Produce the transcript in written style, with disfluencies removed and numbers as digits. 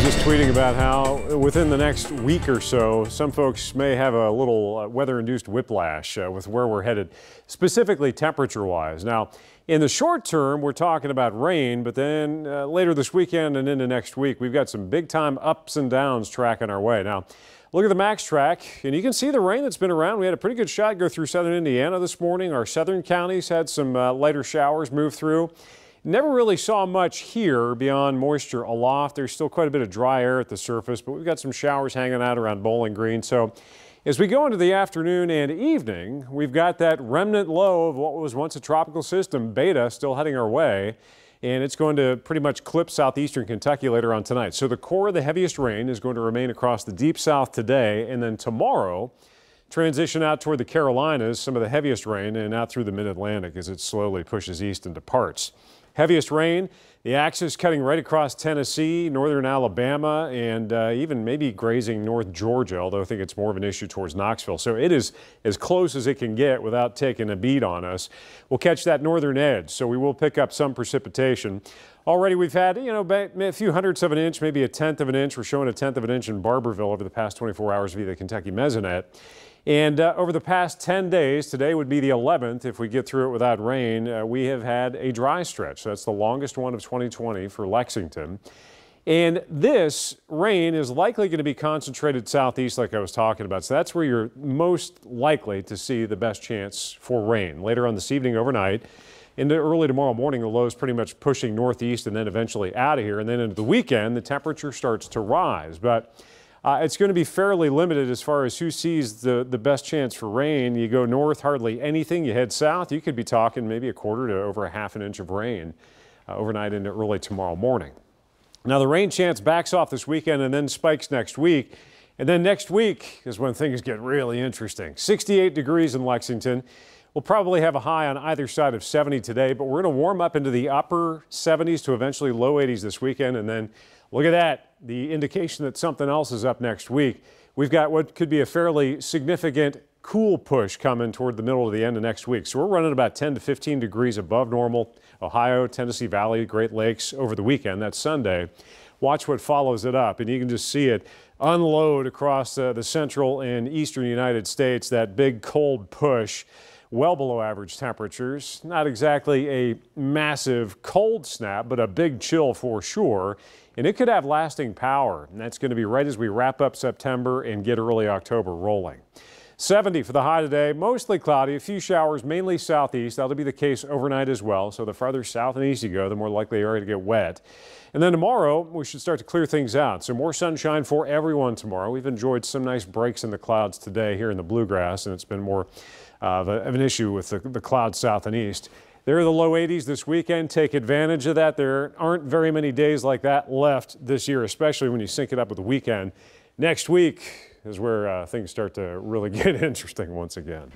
was just tweeting about how within the next week or so, some folks may have a little weather-induced whiplash with where we're headed, specifically temperature-wise. Now, in the short term, we're talking about rain, but then later this weekend and into next week, we've got some big-time ups and downs tracking our way. Now, look at the MAXTRACK, and you can see the rain that's been around. We had a pretty good shot go through southern Indiana this morning. Our southern counties had some lighter showers move through. Never really saw much here beyond moisture aloft. There's still quite a bit of dry air at the surface, but we've got some showers hanging out around Bowling Green. So as we go into the afternoon and evening, we've got that remnant low of what was once a tropical system, Beta, still heading our way. And it's going to pretty much clip southeastern Kentucky later on tonight. So the core of the heaviest rain is going to remain across the deep south today, and then tomorrow transition out toward the Carolinas, some of the heaviest rain, and out through the mid-Atlantic as it slowly pushes east into parts. Heaviest rain, the axis cutting right across Tennessee, northern Alabama, and even maybe grazing north Georgia, although I think it's more of an issue towards Knoxville. So it is as close as it can get without taking a beat on us. We'll catch that northern edge, so we will pick up some precipitation. Already we've had, a few hundredths of an inch, maybe a tenth of an inch. We're showing a tenth of an inch in Barberville over the past 24 hours via the Kentucky Mesonet. And over the past 10 days, today would be the 11th, if we get through it without rain, we have had a dry stretch. So that's the longest one of 2020 for Lexington. And this rain is likely going to be concentrated southeast like I was talking about. So that's where you're most likely to see the best chance for rain. Later on this evening, overnight, into early tomorrow morning, the low is pretty much pushing northeast and then eventually out of here. And then into the weekend, the temperature starts to rise. But it's going to be fairly limited as far as who sees the best chance for rain. You go north, hardly anything. You head south, you could be talking maybe a quarter to over a half an inch of rain overnight into early tomorrow morning. Now, the rain chance backs off this weekend and then spikes next week. And then next week is when things get really interesting. 68 degrees in Lexington. We'll probably have a high on either side of 70 today, but we're going to warm up into the upper 70s to eventually low 80s this weekend. And then look at that, the indication that something else is up next week. We've got what could be a fairly significant cool push coming toward the middle of the end of next week. So we're running about 10 to 15 degrees above normal. Ohio, Tennessee Valley, Great Lakes over the weekend. That's Sunday. Watch what follows it up, and you can just see it unload across the central and eastern United States, that big cold push. Well below average temperatures. Not exactly a massive cold snap, but a big chill for sure. And it could have lasting power. And that's going to be right as we wrap up September and get early October rolling. 70 for the high today. Mostly cloudy, a few showers, mainly southeast. That'll be the case overnight as well. So the farther south and east you go, the more likely the area to get wet. And then tomorrow, we should start to clear things out. So more sunshine for everyone tomorrow. We've enjoyed some nice breaks in the clouds today here in the bluegrass, and it's been more of an issue with the clouds south and east. They're the low 80s this weekend. Take advantage of that. There aren't very many days like that left this year, especially when you sync it up with the weekend. Next week is where things start to really get interesting once again.